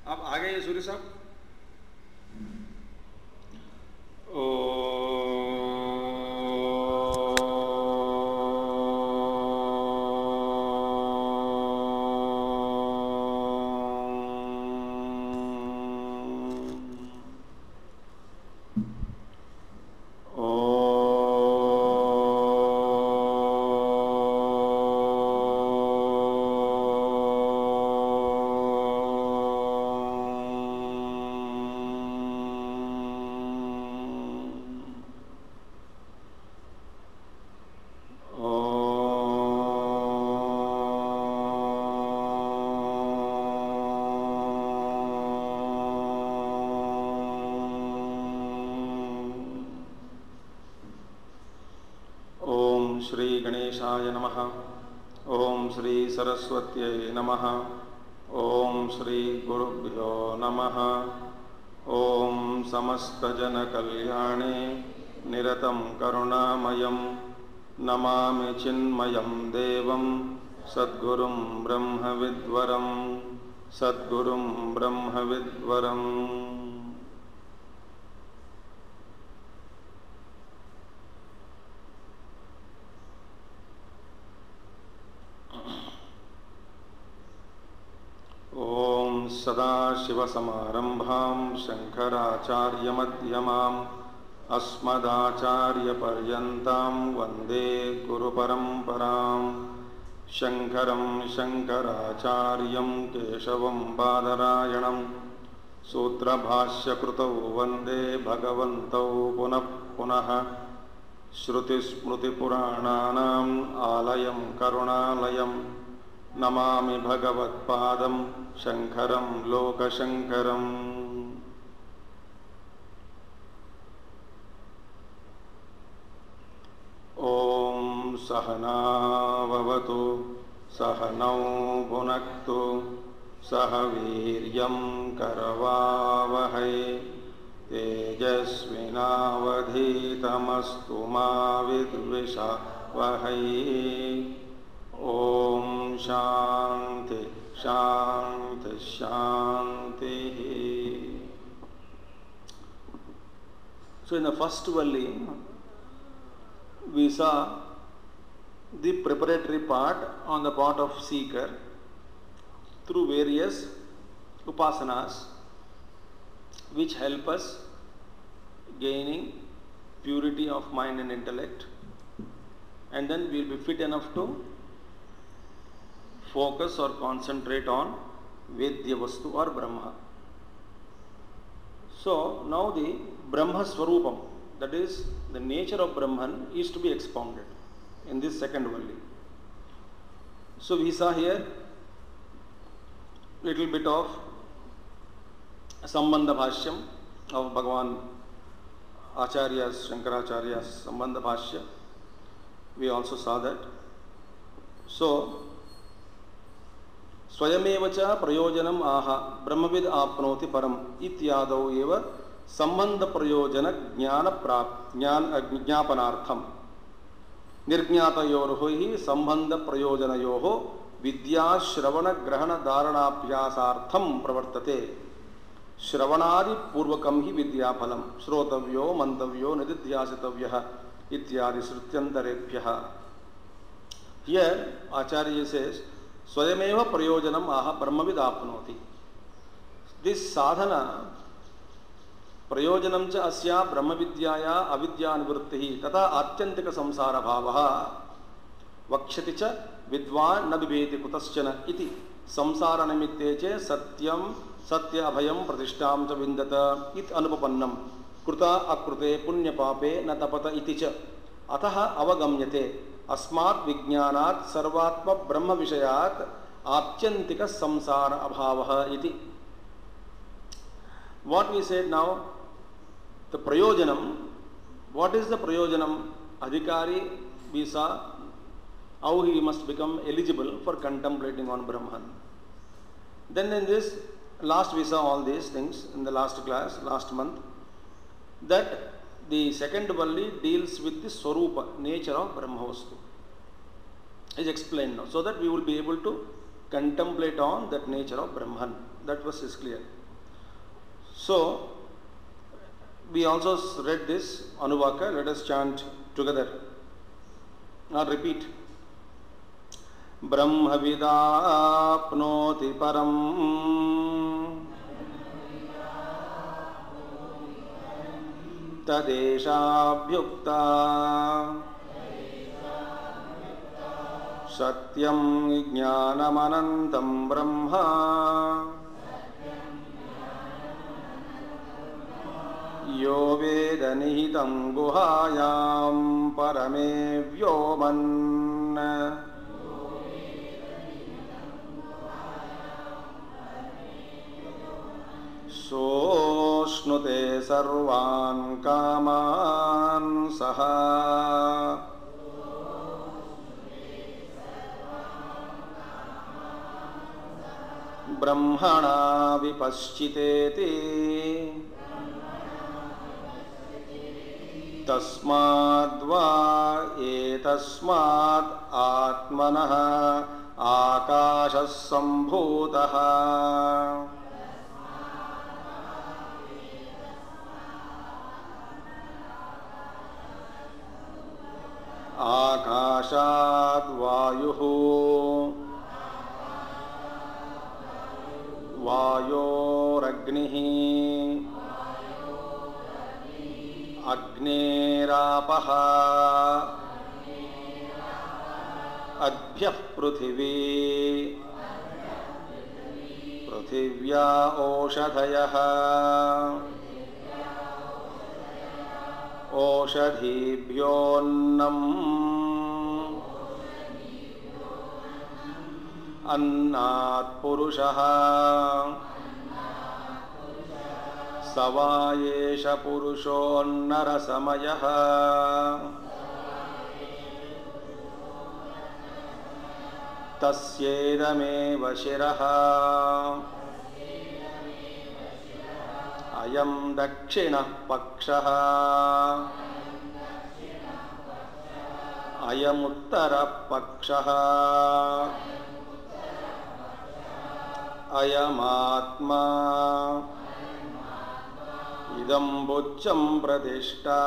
आप आ गए सूर्य साहब? श्री गणेशाय नमः। ओम श्री सरस्वत्यै नमः। ओम श्री गुरुभ्यो नमः। ओम समस्तजनकल्याणे निरतं करुणामयं नमामि चिन्मयं देवं सद्गुरुं ब्रह्मविद्वरं सद्गुरुं ब्रह्मविद्वरम्। सदाशिवसमारम्भां शङ्कराचार्यमध्यमाम् अस्मदाचार्यपर्यन्तां वन्दे गुरुपरम्पराम्। शङ्करं शङ्कराचार्यं केशवं बादरायणं सूत्रभाष्यकृतौ वन्दे भगवन्तौ पुनः पुनः। श्रुतिस्मृतिपुराणानाम् आलयं करुणालयं नमामि भगवत्पादं शङ्करं लोकशङ्करम्। ॐ सहनाववतु सहनौ भुनक्तु सह वीर्यं करवावहै तेजस्विनावधीतमस्तु मा विद्विषावहै। ओम शांति शांति शांति। So in the first valley we saw the preparatory part on the part of seeker through various upasanas which help us gaining purity of mind and intellect, and then we will be fit enough to focus or concentrate on Vedya Vastu or Brahma. So now the Brahma Swarupam, that is the nature of Brahman, is to be expounded in this second valli. So we saw here little bit of Sambandha Bhashyam of Bhagavan Acharya's, Shankaracharya's Sambandha Bhashya. We also saw that. So स्वयमेव च प्रयोजनम आह ब्रह्मविद आपनोति परम इत्यादौ एव संबंध प्रयोजन ज्ञापनार्थम निर्ज्ञातयोः हि संबंध प्रयोजनयोः विद्या श्रवण ग्रहण धारणाभ्यासार्थम प्रवर्तते। श्रवणादि पूर्वकं हि विद्याफलम श्रोतव्यो मंतव्यो निदिध्यासितव्यः इत्यादि श्रुत्यंतरेभ्यः। Here Acharya says स्वयमेव प्रयोजनम आह ब्रह्मविद आपनोति। दिस साधना प्रयोजनम च अस्या ब्रह्मविद्याया अविद्यानिवृत्तिः तथा आत्यंतिक संसार भावः वक्ष्यति च विद्वान् न बिभेति कुतश्चन इति संसार निमित्ते च सत्यं सत्य अभयं प्रतिष्ठां च विन्दत इति अनुपपन्नं कृता अकृते पुण्यपापे न तपत इति च अतः अवगम्यते अस्मात् विज्ञानात् सर्वात्म ब्रह्म विषयात् आत्यंतिक संसार अभावः इति। What we said now, the prayojanam. What is the prayojanam? Adhikari, we saw how he must become eligible for contemplating on Brahman. Then in this last we saw all these things in the last class, last month, that the second valli deals with the Swarupa, nature of Brahmavastu. Is explained now, so that we will be able to contemplate on that nature of Brahman. That verse is clear. So, we also read this Anuvaka. Let us chant together. Now repeat. Brahmavidapnoti param tadeshabhyukta satyam jnanamanantam brahma yo veda nihitam guhayam parame vyoman सोष्णुते सर्वान् कामान् सः ब्रह्मणा विपश्चितेति तस्माद्वा एतस्मात् आत्मनः आकाशः सम्भूतः आकाशाद् वायुः वायोरग्निः अग्नेरापः अद्भ्यः पृथिवी पृथिव्या ओषधयः ओषधीभ्योऽन्नम् अन्नात् पुरुषः स वा एष पुरुषोऽन्नरसमयः तस्येदमेव शिरः अयं दक्षिणः पक्षः अयमुत्तरः पक्षः अयमात्मा इदं बुद्धं प्रतिष्ठा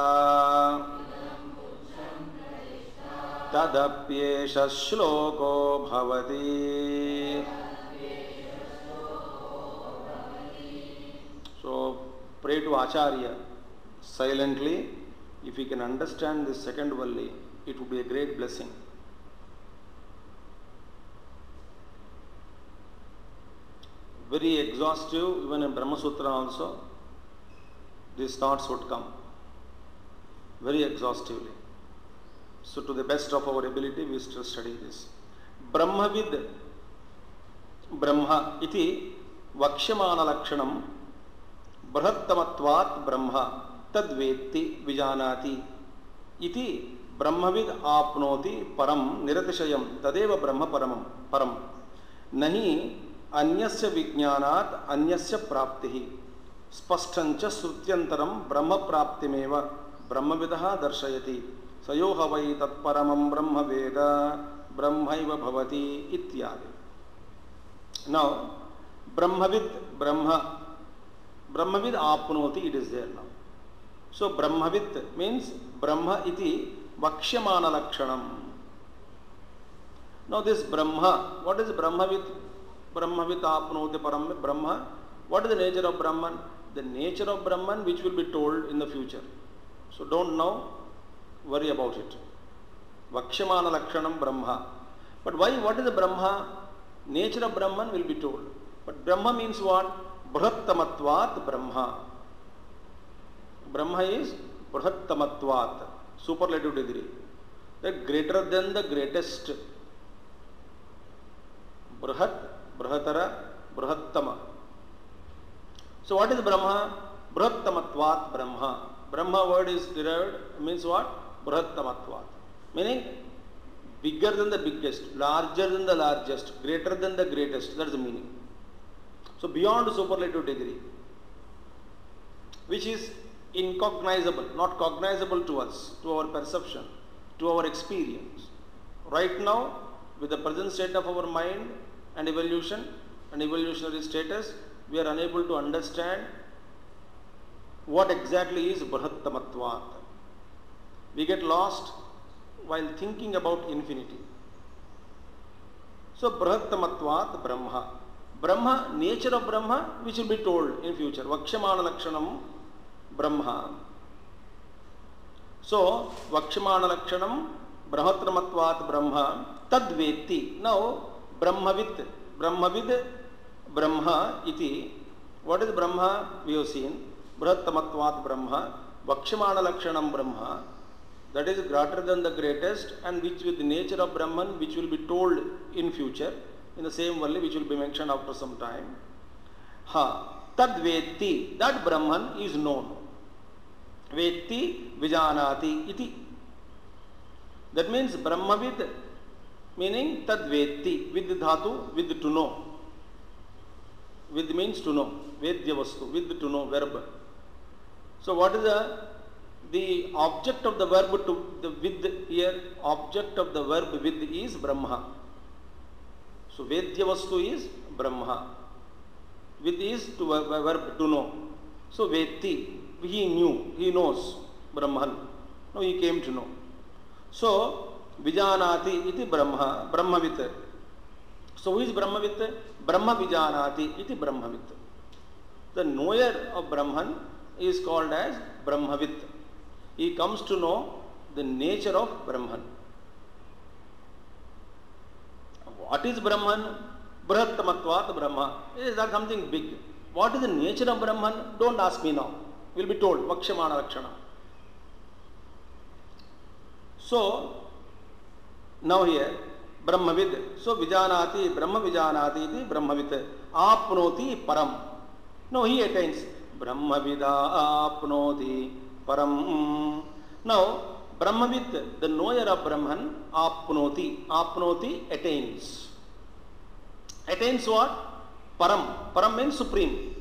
तदप्येष श्लोको भवति. So pray to Acharya silently. If you can understand this second valli, it would be a great blessing. Very exhaustive, even in Brahma Sutra also, these thoughts would come very exhaustively. So to the best of our ability, we still study this. Brahmavid Brahma iti vakshyamana lakshanam Brahattamatvat Brahma tadvetti vijanati iti Brahmavid apnoti param niratishayam tadeva Brahma param nahi अन्यस्य विज्ञानात् अन्यस्य प्राप्तिः स्पष्टञ्च श्रुत्यन्तरं ब्रह्म प्राप्तिमेव ब्रह्मविदः दर्शयति सयो ह वै तत्परमं ब्रह्मवेद ब्रह्मैव भवति इत्यादि. Now ब्रह्मविद आपनोति, it is there now. So ब्रह्मविद means ब्रह्म इति वक्ष्यमाण लक्षणम. Now this Brahma, what is Brahmavid? Brahmavid apnoti param Brahma. What is the nature of Brahman? The nature of Brahman which will be told in the future. So don't now worry about it. Vakshyamana lakshanam Brahma. But why? What is the Brahma? Nature of Brahman will be told. But Brahma means what? Brahattamatvat Brahma. Brahma is Brahattamatvat, superlative degree. That greater than the greatest. Brahat, Brahatara, Brahattama. So what is Brahma? Brahattamatvat Brahma. Brahma word is derived, means what? Brahattamatvat. Meaning bigger than the biggest, larger than the largest, greater than the greatest. That is the meaning. So beyond superlative degree, which is incognizable, not cognizable to us, to our perception, to our experience. Right now, with the present state of our mind and evolution and evolutionary status, we are unable to understand what exactly is Brihattamatvat. We get lost while thinking about infinity. So Brihattamatvat Brahma. Brahma, nature of Brahma, which will be told in future. Vakshamana Lakshanam Brahma. So Vakshamana Lakshanam Brihattamatvat Brahma Tadveti. Now Brahmavid Brahma iti. What is Brahma? We have seen. Brihattamatvat Brahma. Vakshamana Lakshanam Brahma. That is greater than the greatest, and which with the nature of Brahman, which will be told in future, in the same way which will be mentioned after some time. Tad Veti, that Brahman is known. Veti Vijanati iti. That means Brahmavid, meaning Tad Veti, with dhatu, with to know. With means to know. Vedya vastu, with to know, verb. So what is the object of the verb to the with here? Object of the verb with is Brahma. So Vedya vastu is Brahma. With is to verb to know. So Veti, he knew, he knows Brahman. No, he came to know. So Vijanati iti Brahma, Brahmavit. So who is Brahmavit? Brahma Vijanati iti Brahmavit. The knower of Brahman is called as Brahmavit. He comes to know the nature of Brahman. What is Brahman? Brihattamatvat Brahma. Is that something big? What is the nature of Brahman? Don't ask me now. Will be told. Vakshamana Lakshana. So, now here, Brahmavid. So, Vijanati, Brahma Vijanati iti Brahmavit. Apnoti Param. No, he attains. Brahmavida apnoti Param. Now, Brahmavit, the knower of Brahman, apnoti. Apnoti attains. Attains what? Param. Param means supreme.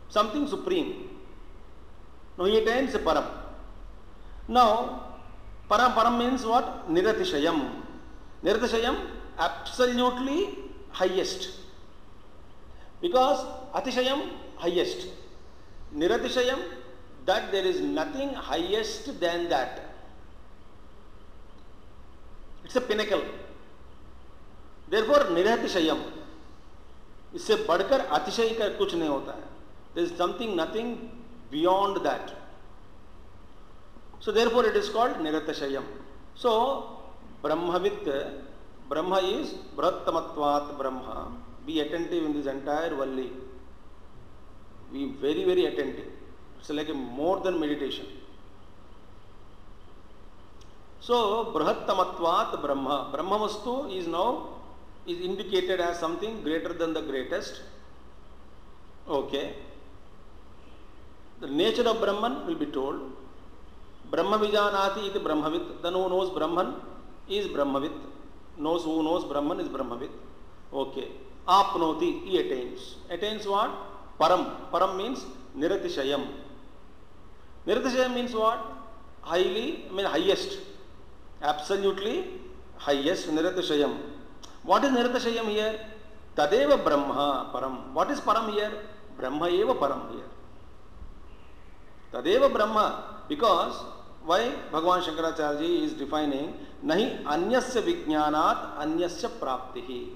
Something supreme. Now, he attains Param. Now, Param means what? Niratishayam. Niratishayam, absolutely highest. Because Atishayam, highest. Niratishayam, that there is nothing highest than that. It's a pinnacle. Therefore, Niratishayam, इससे बढ़कर अतिशय का कुछ नहीं होता है. There is something, nothing beyond that. So therefore it is called Niratishayam. So Brahmavit, Brahma is Brihattamatvat Brahma. Be attentive in this entire Valli. Be very, very attentive. It's like a more than meditation. So Brihattamatvat Brahma. Brahmavastu is now indicated as something greater than the greatest. Okay. The nature of Brahman will be told. Brahma Vijanati iti Brahmavit. Then who knows Brahman is Brahmavit. Knows who knows Brahman is Brahmavit. Okay. Apnoti, he attains. Attains what? Param. Param means Niratishayam. Niratishayam means what? Highly, highest. Absolutely highest. Niratishayam. What is Niratishayam here? Tadeva Brahma Param. What is Param here? Brahma eva Param here. Tadeva Brahma. Because why Bhagavan Shankaracharya is defining Nahi Anyasya Vijnanat Anyasya Praptihi.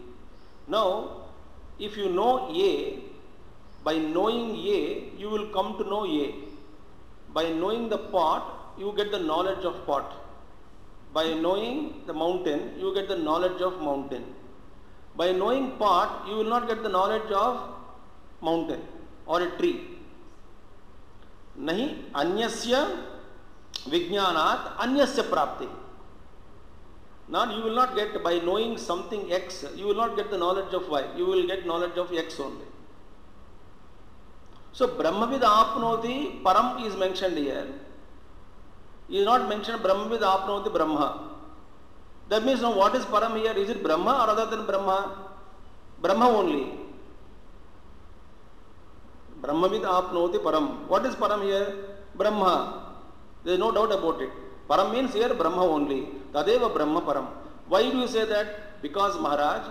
Now, if you know A, by knowing A, you will come to know A. By knowing the pot, you get the knowledge of pot. By knowing the mountain, you get the knowledge of mountain. By knowing pot, you will not get the knowledge of mountain or a tree. Nahi anyasya vijnanat anyasya prapti. Now you will not get, by knowing something X, you will not get the knowledge of Y. You will get knowledge of X only. So Brahmavid apnoti, Param is mentioned here. He is not mentioned Brahmavid apnoti Brahma. That means now what is Param here? Is it Brahma or other than Brahma? Brahma only. Brahmavid apnoti Param. What is Param here? Brahma. There is no doubt about it. Param means here Brahma only. Tadeva Brahma Param. Why do you say that? Because Maharaj,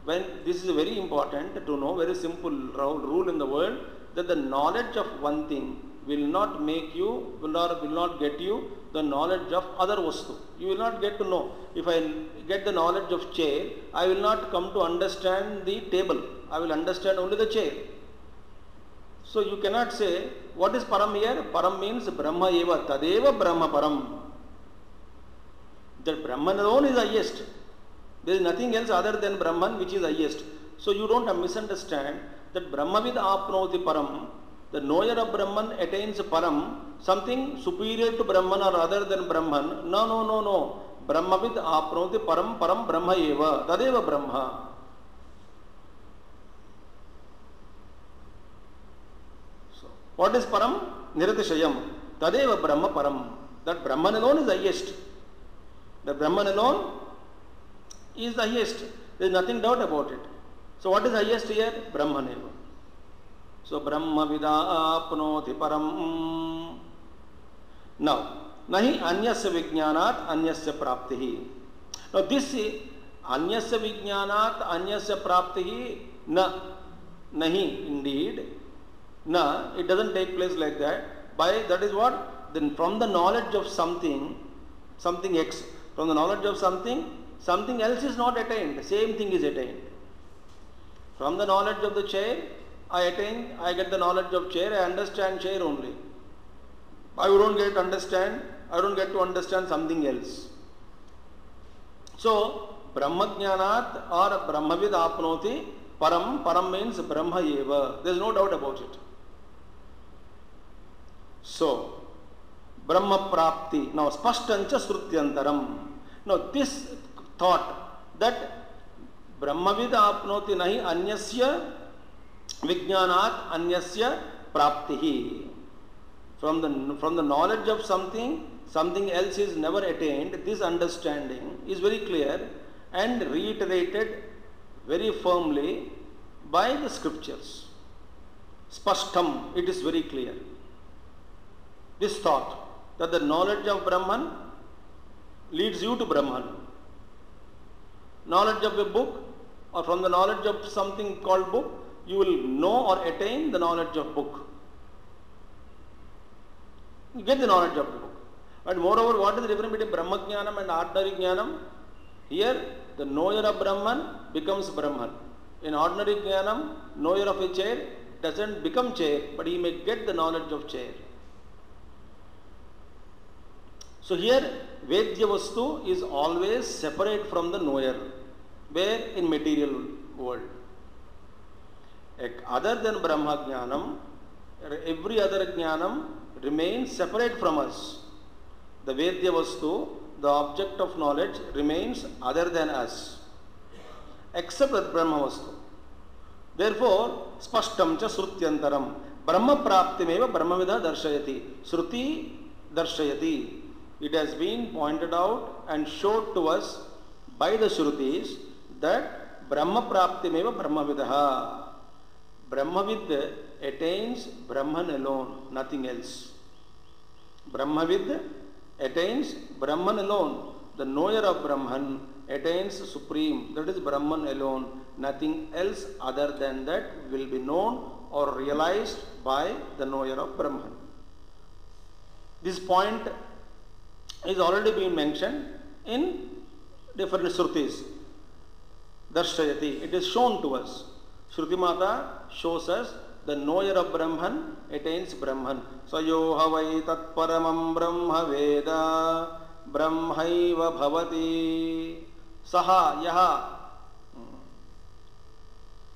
when this is very important to know, very simple rule in the world, that the knowledge of one thing will not make you, will not get you the knowledge of other vastu. You will not get to know. If I get the knowledge of chair, I will not come to understand the table. I will understand only the chair. So you cannot say, what is param here? Param means Brahma eva, tadeva Brahma param. That Brahman alone is highest. There is nothing else other than Brahman which is highest. So you don't misunderstand that Brahmavid apnoti param. The knower of Brahman attains param, something superior to Brahman or other than Brahman. No. Brahmavid apnoti param, param Brahma eva, tadeva Brahma. So, what is param? Niratishayam. Tadeva Brahma param. That Brahman alone is the highest. The Brahman alone is the highest. There is nothing doubt about it. So what is highest here? Brahman eva. So Brahma vida apnoti param. Now, nahi anyasya vijnanat anyasya praptihi. Now this anyasya vijnanat anyasya praptihi nahi indeed. Na, it doesn't take place like that. That is what? Then from the knowledge of something X, from the knowledge of something else is not attained. Same thing is attained. From the knowledge of the chair, I get the knowledge of chair, I understand chair only. I don't get to understand something else. So, Brahmajnanat or Brahmavid apnoti param means Brahma eva. There is no doubt about it. So, Brahma prapti. Now, spashtancha srutyantaram. Now, this thought that Brahmavid apnoti nahi anyasya vijnanat anyasya praptihi. From the knowledge of something else is never attained. This understanding is very clear and reiterated very firmly by the scriptures. Spashtam, it is very clear. This thought that the knowledge of Brahman leads you to Brahman. Knowledge of a book, or from the knowledge of something called book, you will know or attain the knowledge of book. You get the knowledge of the book. And moreover, what is the difference between Brahma Jnanam and ordinary Jnanam? Here, the knower of Brahman becomes Brahman. In ordinary Jnanam, knower of a chair doesn't become chair, but he may get the knowledge of chair. So here, Vedya Vastu is always separate from the knower, where in material world. Other than Brahma Jnanam, every other Jnanam remains separate from us. The Vedya Vastu, the object of knowledge, remains other than us, except with Brahma Vastu. Therefore, spashtam cha srutyantaram. Brahma praptimeva brahmavida darshayati. Sruti darshayati. It has been pointed out and showed to us by the Shrutis that Brahma praptimeva brahmavidaha. Brahmavid attains Brahman alone, nothing else. Brahmavid attains Brahman alone. The knower of Brahman attains Supreme, that is Brahman alone. Nothing else other than that will be known or realized by the knower of Brahman. This point is already been mentioned in different Shrutis. Darshayati, it is shown to us. Shruti Mata shows us the knower of Brahman attains Brahman. Sayo havai tat paramam brahma veda brahmaiva bhavati saha yaha.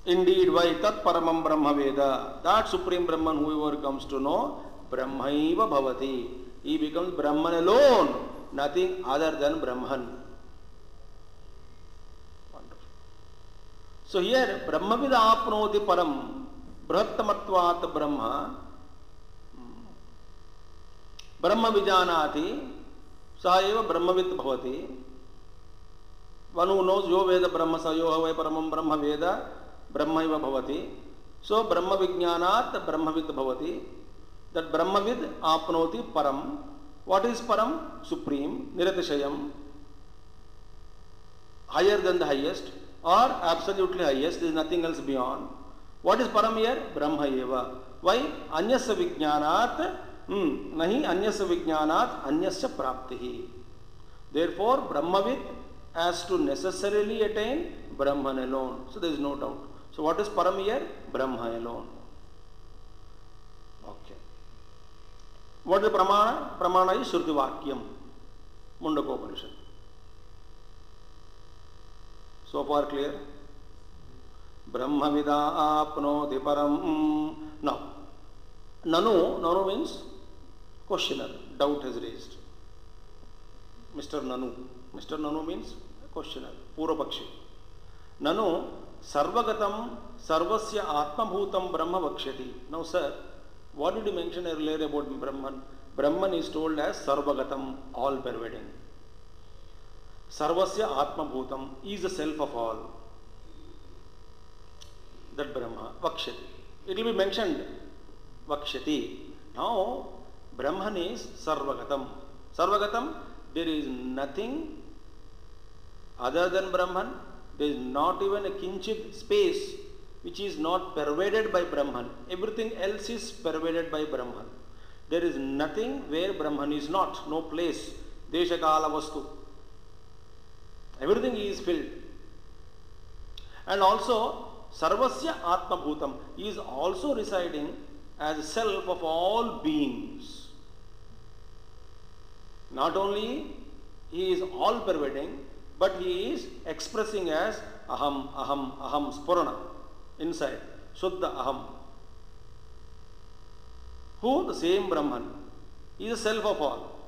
Indeed, why tat paramam brahma veda, that supreme Brahman whoever comes to know, brahmaiva bhavati, he becomes Brahman alone, nothing other than Brahman. So here, Brahmavid apnoti param, brahattamatvat Brahma, Brahma vijanati, saeva Brahmavit bhavati. One who knows yo veda Brahma sayo havai paramam Brahma veda, Brahmaiva bhavati. So Brahma vijnanat Brahmavit bhavati. That Brahmavid apnoti param. What is param? Supreme, niratishayam, higher than the highest. or absolutely highest, there is nothing else beyond. What is param here? Brahma eva. Why? Anyasya vijnanat, nahi anyasya vijnanat anyasya praptihi. Therefore, Brahmavid has to necessarily attain Brahman alone. So there is no doubt. So what is param here? Brahma alone. Okay. What is pramana? Pramana is Shruti Vakyam. Mundakopanishad. So far clear? Brahmavida apnoti param. Now, Nanu means questioner, doubt has raised. Mr. Nanu means questioner, Purvapakshi. Nanu sarvagatam sarvasya atmabhutam brahma vakshyati. Now sir, what did you mention earlier about Brahman? Brahman is told as sarvagatam, all pervading. Sarvasya atmabhutam is the self of all. That Brahma vakshyati. It will be mentioned vakshyati. Now Brahman is sarvagatam. Sarvagatam, there is nothing other than Brahman. There is not even a kinchit space which is not pervaded by Brahman. Everything else is pervaded by Brahman. There is nothing where Brahman is not, no place. Desha kala vastu. Everything is filled. And also, sarvasya atma bhutam is also residing as self of all beings. Not only he is all pervading, but he is expressing as aham, aham, aham, spurana, inside, Shuddha aham. Who? The same Brahman. He is the self of all.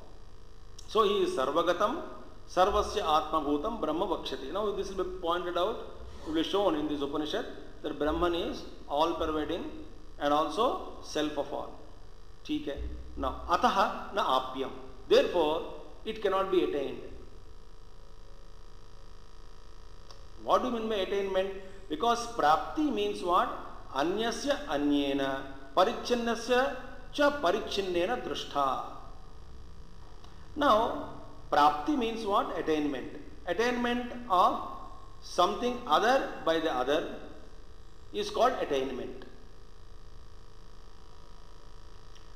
So he is sarvagatam, sarvasya atma bhutam, brahma vakshati. Now this will be pointed out, will be shown in this Upanishad, that Brahman is all pervading and also self of all. ठीक है. Now, ataha na apyam. Therefore, it cannot be attained. What do you mean by attainment? Because prapti means what? Anyasya anyena, parichinnasya cha parichinnena drushtha. Now, prapti means what? Attainment. Attainment of something other by the other is called attainment.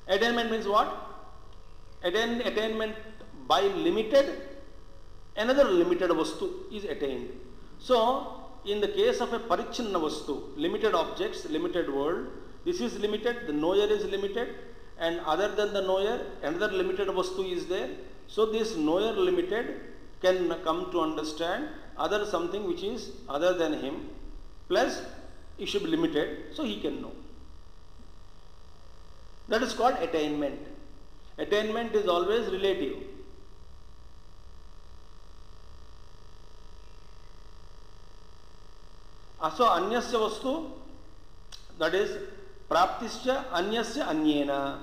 Attainment means what? Attainment by limited, another limited vastu is attained. So, in the case of a parichinna vastu, limited objects, limited world, this is limited, the knower is limited, and other than the knower, another limited vastu is there. So, this knower limited can come to understand other something which is other than him, plus it should be limited, so he can know. That is called attainment. Attainment is always relative. So, anyasya vastu, that is praptisya anyasya anyena.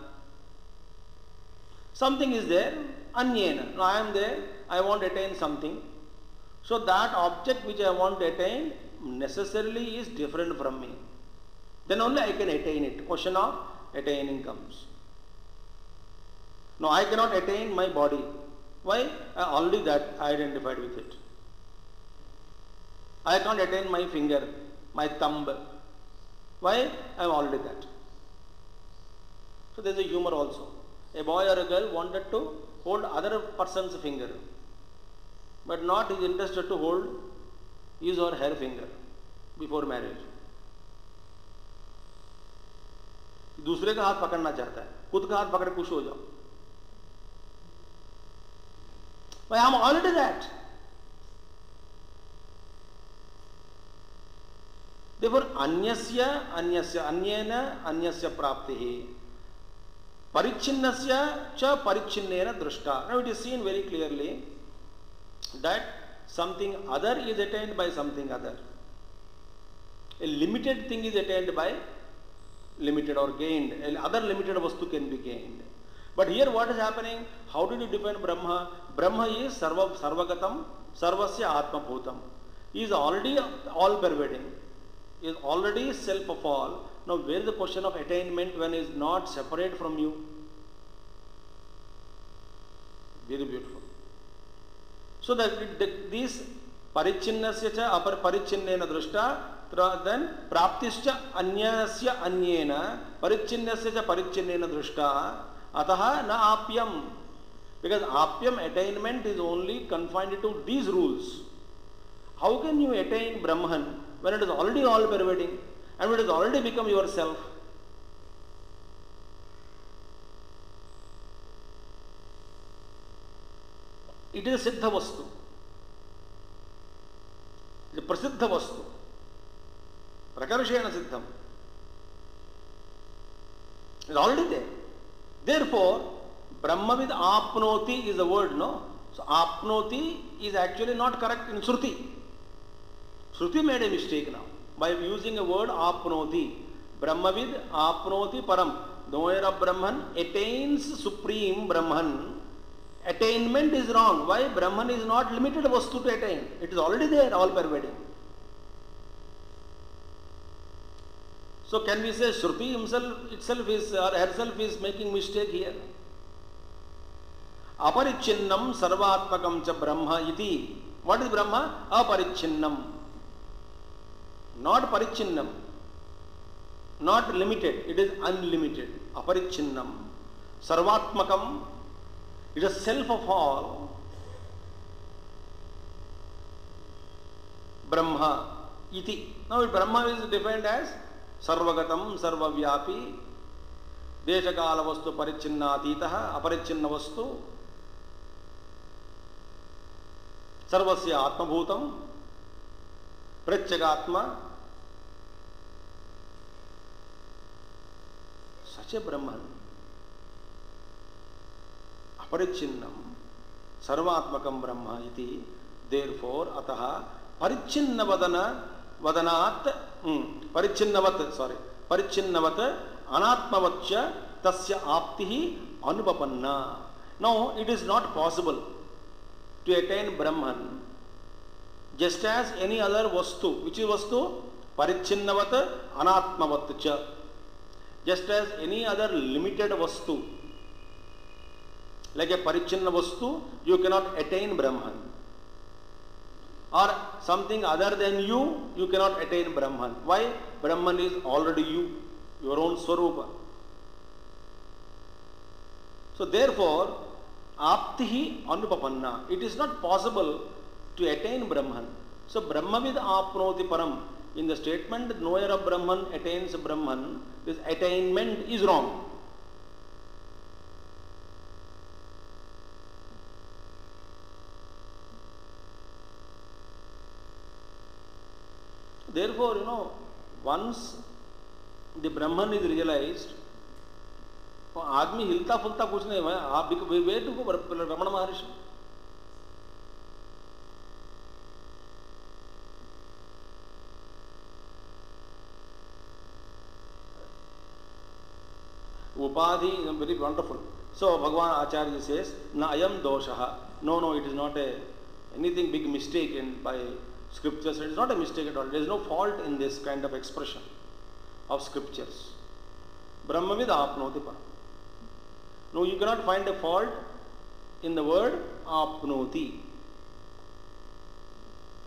Something is there, anyena. Now, I am there, I want to attain something. So, that object which I want to attain necessarily is different from me. Then only I can attain it. Question of attaining comes. Now, I cannot attain my body. Why? I already that identified with it. I can't attain my finger, my thumb. Why? I am already that. So, there is a humor also. A boy or a girl wanted to hold other person's finger, but not is interested to hold his or her finger before marriage. दूसरे का हाथ पकड़ना चाहता है, खुद का हाथ पकड़ खुश हो जाओ. But I am already that. Therefore, anyasya, anyena, anyasya praptihi. Parichinnasya cha parichinnena drashta. Now it is seen very clearly that something other is attained by something other. A limited thing is attained by limited or gained. Other limited vastu can be gained. But here what is happening? How did you define Brahma? Brahma is sarvagatam, sarvasya atma bhutam. He is already all pervading. He is already self of all. Now where is the question of attainment when he is not separate from you? Very beautiful. So that this परिच्छिन्नस्य च अपर परिच्छिन्नेन दृष्टा, then प्राप्तिश्च अन्यस्य अन्येन परिच्छिन्नस्य च परिच्छिन्नेन दृष्टा, अतः न आप्यम, because आप्यम attainment is only confined to these rules. How can you attain Brahman when it is already all pervading and it has already become yourself? It is a siddha vastu. It is a prasiddha vastu. Prakarshena siddham. It is already there. Therefore, Brahmavid apnoti is the word, no? So, apnoti is actually not correct in Shruti. Shruti made a mistake now by using a word apnoti. Brahmavid apnoti param. The knower of Brahman attains supreme Brahman. Attainment is wrong. Why? Brahman is not limited vastu to attain. It is already there, all pervading. So can we say Shruti itself is or herself is making mistake here? Aparichinnam sarvatmakam cha Brahma iti. What is Brahma? Aparichinnam. Not parichinnam. Not limited. It is unlimited. Aparichinnam. Sarvatmakam. It is self of all. Brahma iti. Now Brahma is defined as Sarvagatam, Sarvavyapi, Deshakala vastu parichinnatitaha, aparichinna vastu, Sarvasya Atmabhutam, Prachagatma. Such a Brahman. Aparichinnam sarvatmakam Brahma iti. Therefore, ataha parichinna vadanat parichinnavat anatmavatcha tasya aptihi anupapanna. Now, it is not possible to attain Brahman just as any other vastu. Which is vastu? Parichinnavat anatmavatcha. Just as any other limited vastu. Like a parichinna vastu, you cannot attain Brahman. Or something other than you cannot attain Brahman. Why? Brahman is already you, your own Swarupa. So therefore, aptihi anupapanna. It is not possible to attain Brahman. So Brahmavid apnoti param. In the statement, knower of Brahman attains Brahman, this attainment is wrong. Therefore, once the Brahman is realized, आदमी हिलता फुलता कुछ नहीं है. आप wait to go Ramana Maharishi. Upadhi, very wonderful. So Bhagavan Acharya says, na ayam doshaha. No, it is not anything big mistake by scriptures. It is not a mistake at all. There is no fault in this kind of expression of scriptures. Brahmavid apnoti param. No, you cannot find a fault in the word apnoti.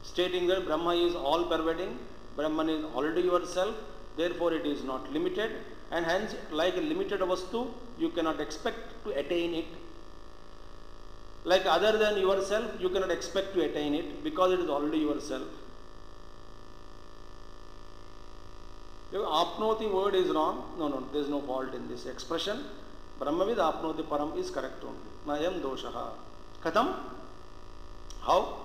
Stating that Brahma is all pervading, Brahman is already yourself, therefore it is not limited, and hence, like a limited vastu, you cannot expect to attain it. Like other than yourself, you cannot expect to attain it because it is already yourself. The apnoti word is wrong. No, there is no fault in this expression. Brahmavid apnoti param is correct only. Nayam doshaha. Katham? How?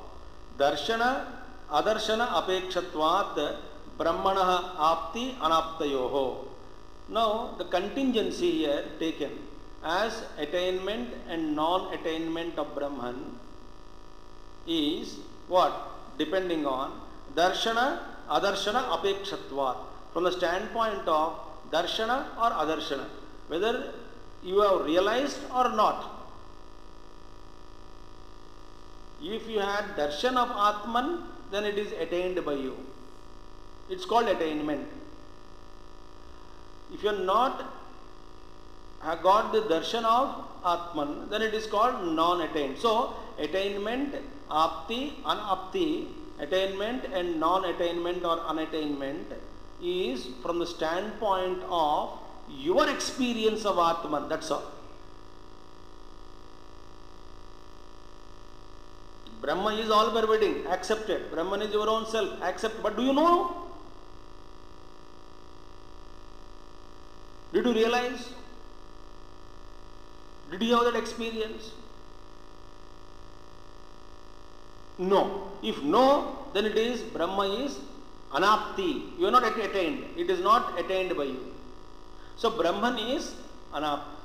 Darshana adarshana apekshatvat brahmanaha apti anaptayoho. Now, the contingency here taken as attainment and non-attainment of Brahman is what? Depending on darshana, adarshana, apekshatvat. From the standpoint of darshana or adarshana, whether you have realized or not. If you had darshan of Atman, then it is attained by you. It's called attainment. If you have not got the darshan of Atman, then it is called non-attained. So, attainment, apti, anapti, attainment and non-attainment or unattainment is from the standpoint of your experience of Atman, that's all. Brahma is all pervading, accepted. Brahman is your own self, accept. But do you know? Did you realize? Did you have that experience? No. If no, then it is Brahma is anapti. You are not attained. It is not attained by you. So Brahman is anapti,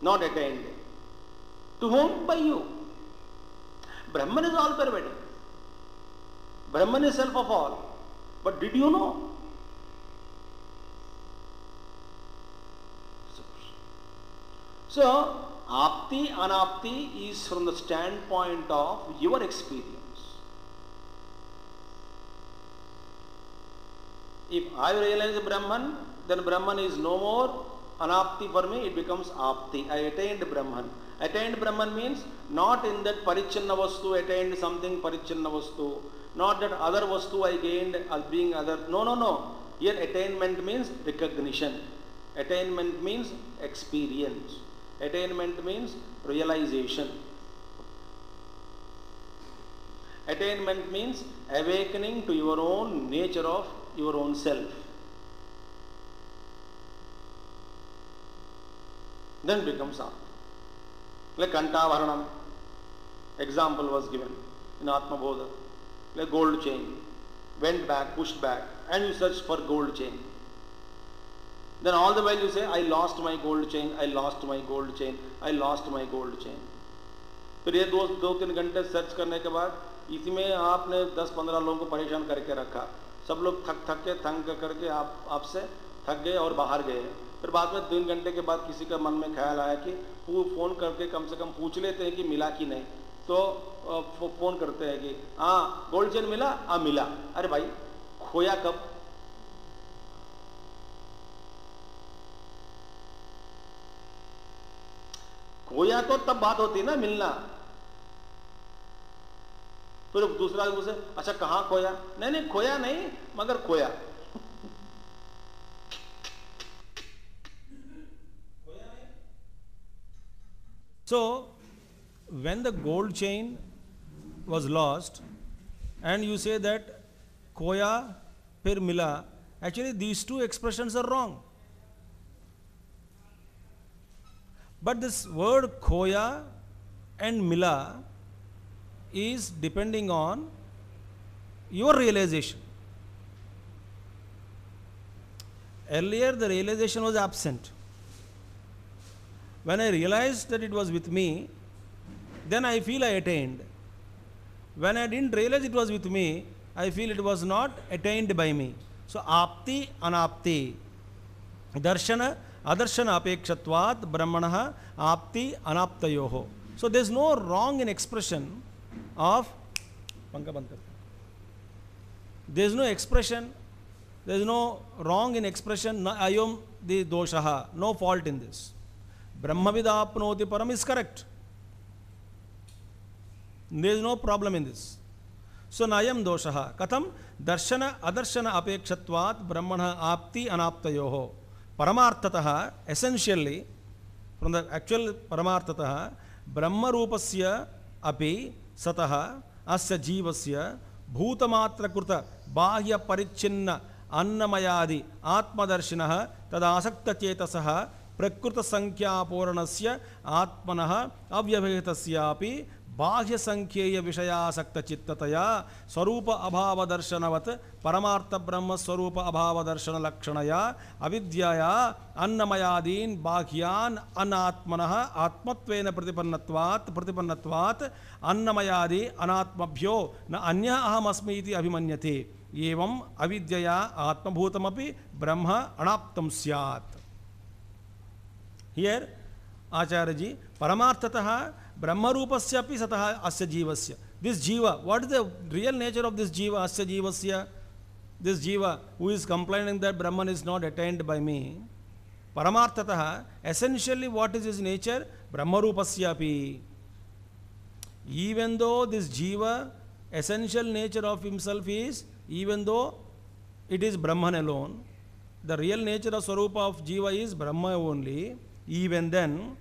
not attained. To whom? By you. Brahman is all pervading. Brahman is self of all. But did you know? So, apti, anapti is from the standpoint of your experience. If I realize Brahman, then Brahman is no more anapti for me, it becomes apti. I attained Brahman. Attained Brahman means not in that parichanna vastu, attained something parichanna vastu, not that other vastu I gained as being other. No, no, no. Here attainment means recognition. Attainment means experience. Attainment means realization. Attainment means awakening to your own nature of your own self. Then becomes Atma. Like Kantavaranam, example was given in Atma Bodha. Like gold chain, went back, pushed back, and you search for gold chain. Then all the while you say, I lost my gold chain, I lost my gold chain, I lost my gold chain. फिर ये 2-3 घंटे search करने के बाद इसमें आपने 10-15 लोगों को परेशान करके रखा. सब लोग थक करके आपसे थक गए और बाहर गए. फिर बाद में 3 घंटे के बाद किसी का मन में ख्याल आया कि वो फ़ोन करके कम से कम पूछ लेते हैं कि मिला कि नहीं. तो फ़ोन करते हैं कि हाँ गोल्ड चेन मिला, हाँ मिला. अरे भाई खोया कब? खोया तो तब बात होती ना मिलना. फिर दूसरा मुझसे अच्छा कहाँ खोया? नहीं खोया नहीं मगर खोया. So, when the gold chain was lost and you say that khoya phir mila, actually these two expressions are wrong. But this word khoya and mila is depending on your realization. Earlier the realization was absent. When I realized that it was with me, then I feel I attained. When I didn't realize it was with me, I feel it was not attained by me. So, apti, anapti. Darshana, adarshana apekshatvat brahmanaha apti anaptayoho. So, there is no wrong in expression of there is no expression, there is no wrong in expression, ayom the doshaha, no fault in this. Brahmavidapnoti param is correct. There is no problem in this. So, nayam doshaha. Katham darshana adarshana apekshatvat brahmana apti anaptayoho. Paramarthataha, essentially, from the actual paramarthataha, brahma rupasya api sataha asya jivasya bhutamatra kruta bahya parichinna annamayadi atmadarshinaha tadasakta chetasaha प्रकृत संख्या पूर्णस्य आत्मनः अव्यवहितस्यापि बाह्य संख्येय विषयासक्त चित्ततया स्वरूप अभाव दर्शनवत् परमार्थ ब्रह्म स्वरूप अभाव दर्शन लक्षणया अविद्याया अन्नमयादीन बाह्यान अनात्मनः आत्मत्वेन प्रतिपन्नत्वात् अन्नमयादि अनात्मभ्यो न अन्यः अहमस्मि इति अभिमन्यते. एवं अविद्यया आत्मभूतमपि ब्रह्म अनाप्तं स्यात्. Here, Acharya ji, Paramarthataha Brahmarupasya api sataha asya jivasya. This jiva, what is the real nature of this jiva, asya jivasya? This jiva who is complaining that Brahman is not attained by me. Paramarthataha, essentially what is his nature? Brahmarupasya api. even though this jiva, essential nature of himself is, even though it is Brahman alone, the real nature of Swarupa of jiva is Brahma only, even then,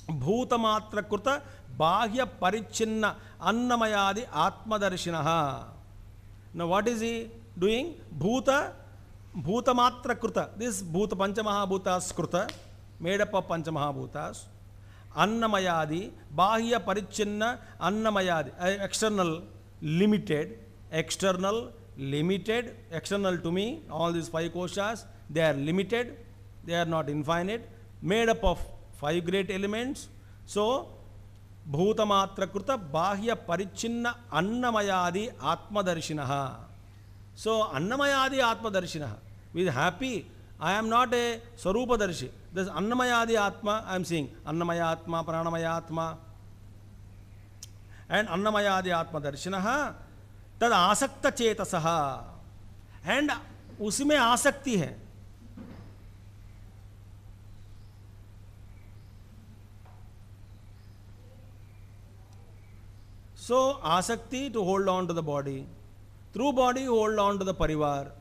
Bhutamatra Kruta Bahya Parichinna Annamayadi Atmadarshinaha. Now what is he doing? Bhutamatra Kruta. This Bhuta Panchamahabhutas Kruta, made up of Panchamahabhutas. Annamayadi, Bahya Parichinna Annamayadi. External, limited. External to me, all these 5 koshas, they are limited, they are not infinite, made up of 5 great elements. So, Bhutamatra Kruta Bahya Parichinna Annamayadi Atmadarshinaha. So, Annamayadi Atmadarshinaha. We are happy. I am not a Swarupa Darshi. This Annamayadi Atma, I am saying Annamaya Atma, Pranamaya Atma. And Annamayadi Atmadarshinaha. तद आसक्त चेतसः, and उसमें आसक्ति है. So आसक्ति to hold on to the body, through body hold on to the parivar.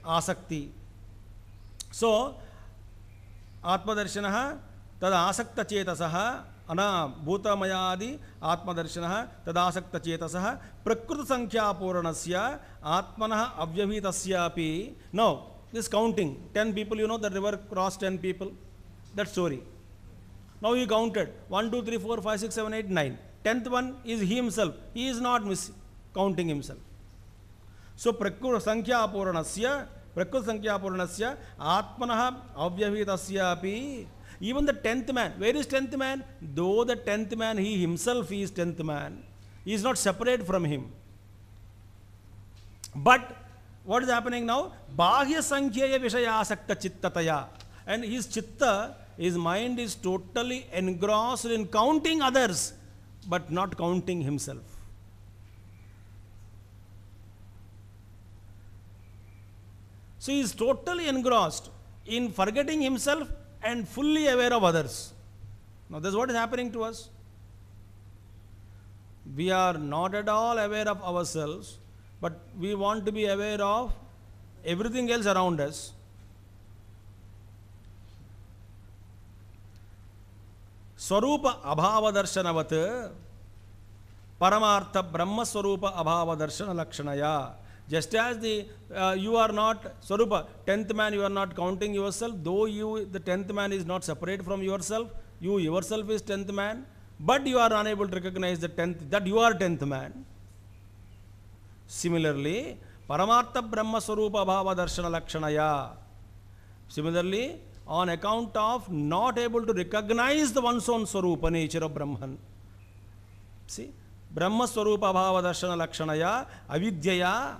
आसक्ति. So आत्मदर्शनः तद आसक्त चेतसः अना भूतमयादि आत्मदर्शनः तदासक्त चेतसः प्रकृत संख्या पूर्णस्य आत्मनः अव्यवहितस्यापि. Now this counting 10 people, you know the river crossed 10 people, that story. Now he counted 1 2 3 4 5 6 7 8 9. 10th one is he himself. He is not counting himself. So prakrut sankhya purnasya atmanah avyavhitasyapi. Even the 10th man, where is 10th man? Though the 10th man, he himself is 10th man, he is not separate from him. But what is happening now? Bahya sankhya vishayasakta chittataya. And his chitta, his mind is totally engrossed in counting others, but not counting himself. So he is totally engrossed in forgetting himself and fully aware of others. Now this is what is happening to us. We are not at all aware of ourselves, but we want to be aware of everything else around us. Swarupa abhava darshanavat paramartha brahma swarupa abhava darshana lakshanaya. Just as you are not Swarupa, 10th man, you are not counting yourself, though the 10th man is not separate from yourself, you yourself is 10th man, but you are unable to recognize that you are 10th man. Similarly, Paramartha Brahma Swarupa Bhava Darshana Lakshanaya. Similarly, on account of not able to recognize the one's own Swarupa, nature of Brahman. See, Brahma Swarupa Bhava Darshana Lakshanaya Avidyaya,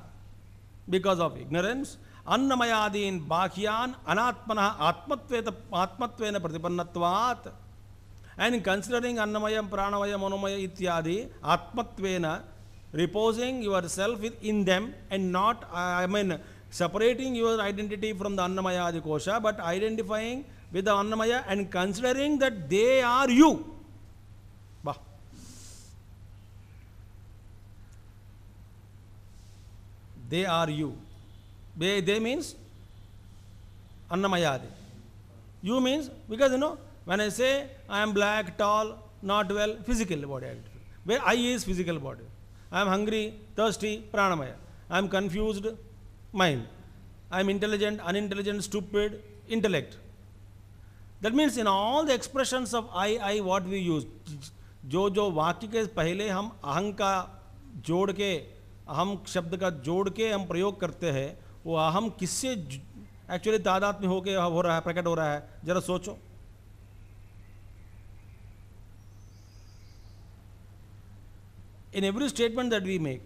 because of ignorance, Annamayadin Bhakyan Anatmana Atmatvena Pratipannatvat. And considering Annamayam, Pranamaya, Manomaya Ityadi, Atmatvena, reposing yourself in them and not, separating your identity from the Annamaya Adi Kosha, but identifying with the Annamaya and considering that they are you. Bah. They are you. They means Annamayadi. You means, because when I say I am black, tall, not well, physical body. Where I is physical body. I am hungry, thirsty, pranamaya. I am confused, mind. I am intelligent, unintelligent, stupid, intellect. That means in all the expressions of I, what we use, जो वाक्य के पहले हम अहं का जोड़ के, अहम शब्द का जोड़ के हम प्रयोग करते हैं, वो अहम किससे एक्चुअली तादाद में होके हो रहा है, प्रकट हो रहा है, जरा सोचो. In every statement that we make,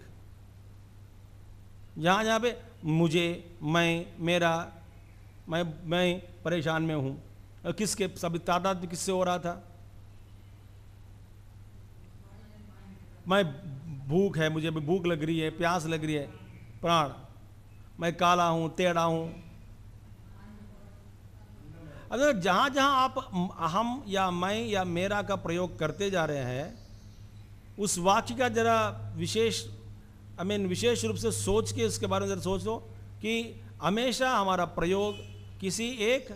जहाँ पे मुझे, मैं, मेरा, मैं परेशान में हूँ, और किसके सभी तादाद में किससे हो रहा था? मैं भूख है, मुझे भूख लग रही है, प्यास लग रही है, प्राण. मैं काला हूँ, टेढ़ा हूँ. अगर जहाँ जहाँ आप अहम या मैं या मेरा का प्रयोग करते जा रहे हैं, उस वाक्य का जरा विशेष विशेष रूप से सोच के इसके बारे में जरा सोच लो कि हमेशा हमारा प्रयोग किसी एक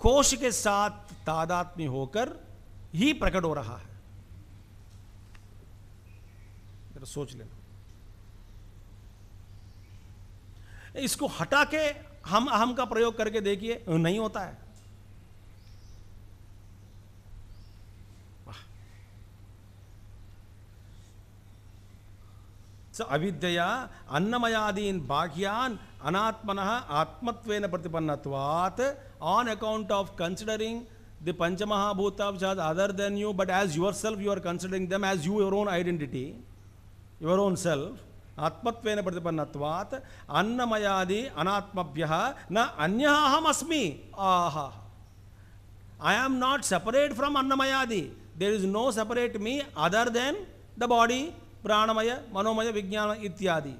कोश के साथ तादात्म्य होकर ही प्रकट हो रहा है। जरा सोच लेना। इसको हटा के हम अहम का प्रयोग करके देखिए, नहीं होता है। अविद्या अन्नमयादीन बाह्यान अनात्मनः आत्मत्वेन प्रतिपन्नत्वात् on account of considering the Panchamahabhuta which are other than you, but as yourself you are considering them as your own identity, your own self. आत्मत्वेन प्रतिपन्नत्वात् अन्नमयादि अनात्मभ्यः न अन्यः अहम अस्मि। आहा, I am not separate from अन्नमयादि. There is no separate me other than the body, प्राणमय, मनोमय, विज्ञान इत्यादि।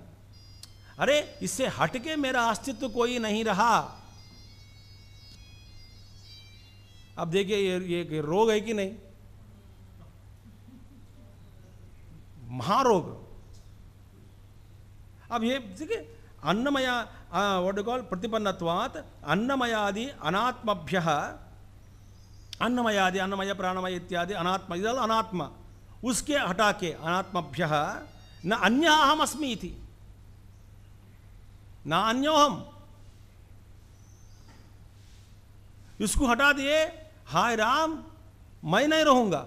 अरे इससे हटके मेरा अस्तित्व कोई नहीं रहा। अब देखिए ये रोग है कि नहीं, महारोग। अब ये देखिए अन्नमया व्हाट कॉल प्रतिपन्नत्वात् अन्नमयादि अनात्मभ्यः, अन्नमयादि अन्नमय प्राणमय इत्यादि अनात्म, इधर अनात्मा, उसके हटा के अनात्मभ्यः न अन्यः अहम अस्मि इति, न अन्योहम। इसको हटा दिए, हाय राम मैं नहीं रहूंगा।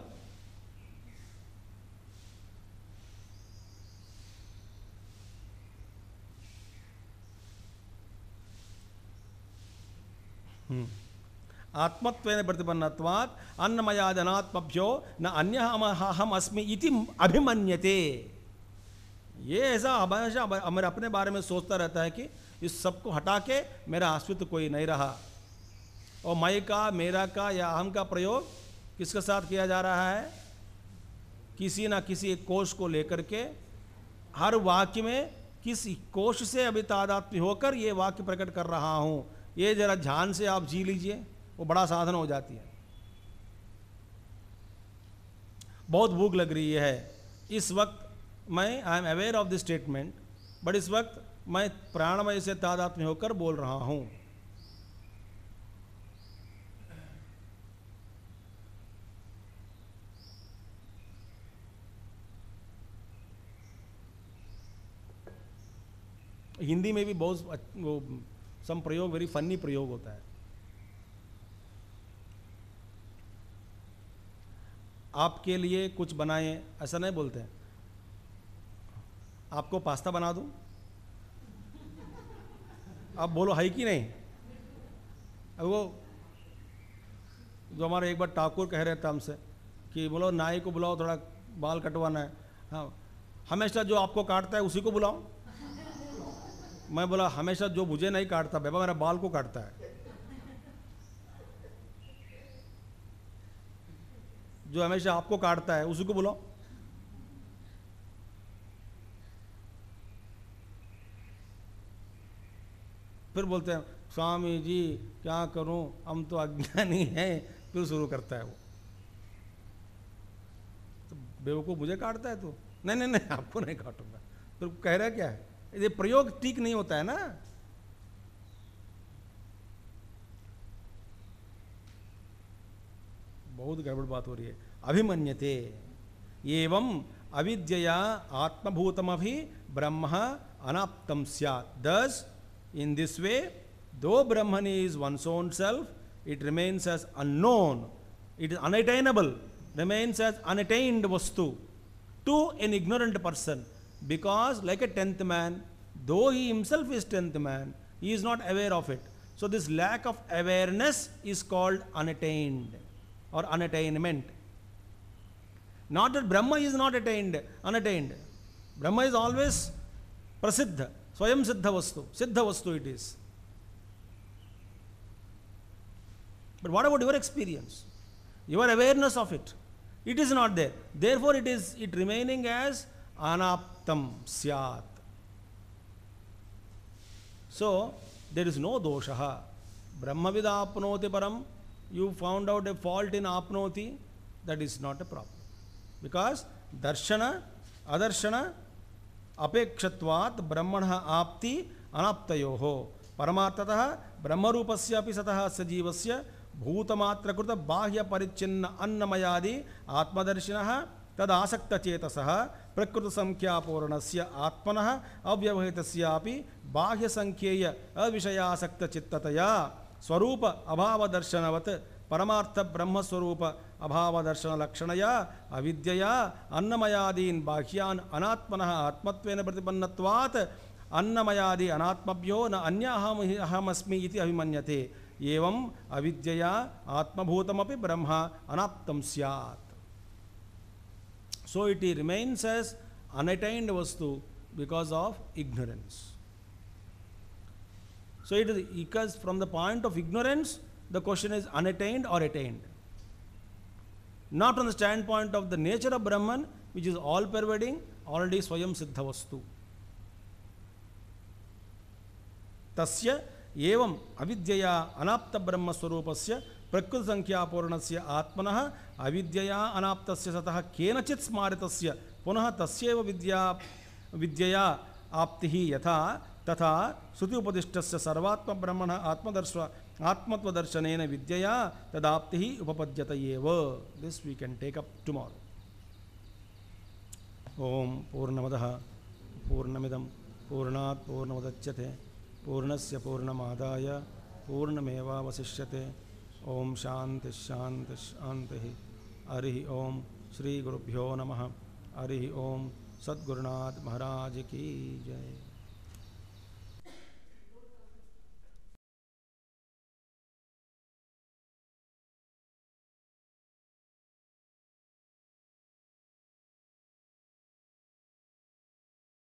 आत्मत्वेन प्रतिपन्नत्वात् अन्नमयादि अनात्मभ्यो न अन्यः अहम अस्मि इति अभिमन्यते। ये ऐसा हमेशा मेरे अपने बारे में सोचता रहता है कि इस सब को हटा के मेरा अस्तित्व कोई नहीं रहा। और मैं का, मेरा का या अहम का प्रयोग किसके साथ किया जा रहा है? किसी ना किसी एक कोश को लेकर के हर वाक्य में किसी कोश से अभी तादात्म्य होकर ये वाक्य प्रकट कर रहा हूँ। ये जरा ध्यान से आप जी लीजिए, वो बड़ा साधन हो जाती है। बहुत भूख लग रही है इस वक्त, मैं I am aware of this statement, but इस वक्त मैं प्राणमय से तादात्म्य होकर बोल रहा हूं। हिंदी में भी बहुत वो सम प्रयोग वेरी फनी प्रयोग होता है। आपके लिए कुछ बनाए, ऐसा नहीं बोलते हैं, आपको पास्ता बना दूं, आप बोलो है कि नहीं। अब वो जो हमारे एक बार ठाकुर कह रहे थे हमसे कि बोलो नाई को बुलाओ, थोड़ा बाल कटवाना है। हाँ, हमेशा जो आपको काटता है उसी को बुलाओ। मैं बोला हमेशा जो मुझे नहीं काटता बाबा, मेरा बाल को काटता है। जो हमेशा आपको काटता है उसी को बुलाओ। फिर बोलते हैं स्वामी जी क्या करूं, हम तो अज्ञानी हैं। फिर शुरू करता है वो, तो बेवकूफ मुझे काटता है तो नहीं नहीं नहीं आपको नहीं काटूंगा। फिर कह रहा क्या है, ये प्रयोग ठीक नहीं होता है ना। बहुत गड़बड़ बात हो रही है। अभिमन्यते एवं अविद्यया आत्मभूतमभि ब्रह्म अनाप्तम स्यात्। Thus, in this way, though Brahman is one's own self, it remains as unknown. It is unattainable, remains as unattained vastu to an ignorant person. Because like a 10th man, though he himself is 10th man, he is not aware of it. So this lack of awareness is called unattained or unattainment. Not that Brahma is not unattained. Brahma is always prasiddha, swayam siddha vastu it is. But what about your experience? Your awareness of it? It is not there. Therefore it remaining as anaptam syat. So there is no dosha. Brahmavid apnoti param, you found out a fault in apnoti, that is not a problem. Because darshana, adarshana, apekshatvat brahmanah apti anaptayoho. Paramartatah brahmarupasya api satah sajivasya bhutamatrakrita bahya parichinna annamayadi atmadarshinaha tad asakta chetasah prakrita sankhya purnasya atmanah avyavahitasyapi bahya sankhyeya avishayasakta chittataya swarupa abhava darshanavat paramartha brahma swarupa abhava darshana lakshanaya avidyaya annamayadin bahyan anatmanah atmatvena pratipannatvat अन्नमयादि अनात्मभ्यो न अन्याहमस्मि इति अभिमन्यते एवं अविद्यया आत्मभूतमपि ब्रह्म अनाप्तं स्यात्. So it remains as unattained vastu because of ignorance. So it is because from the point of ignorance the question is unattained or attained, not from the standpoint of the nature of Brahman which is all pervading, already swayam siddha vastu. तस्य एवं अविद्यया अनाप्त ब्रह्म स्वरूपस्य प्रकृति संख्या पूर्णस्य आत्मनः अविद्यया अनाप्तस्य सतः केनचित् स्मारितस्य पुनः तस्यैव विद्यया आप्तिः यथा तथा श्रुति उपदिष्टस्य सर्वात्म ब्रह्मणः आत्मत्वदर्शनेन विद्यया तदाप्तिः उपपद्यत एव. This we can take up tomorrow. ओम पूर्णमदः पूर्णमिदं पूर्णात् पूर्णमुदच्यते पूर्णस्य पूर्णमादाय पूर्णमेवावशिष्यते. ओम शांति शांति शांति. हरि ओम श्री गुरुभ्यो नमः. हरि ओम. सद्गुरुनाथ महाराज की जय.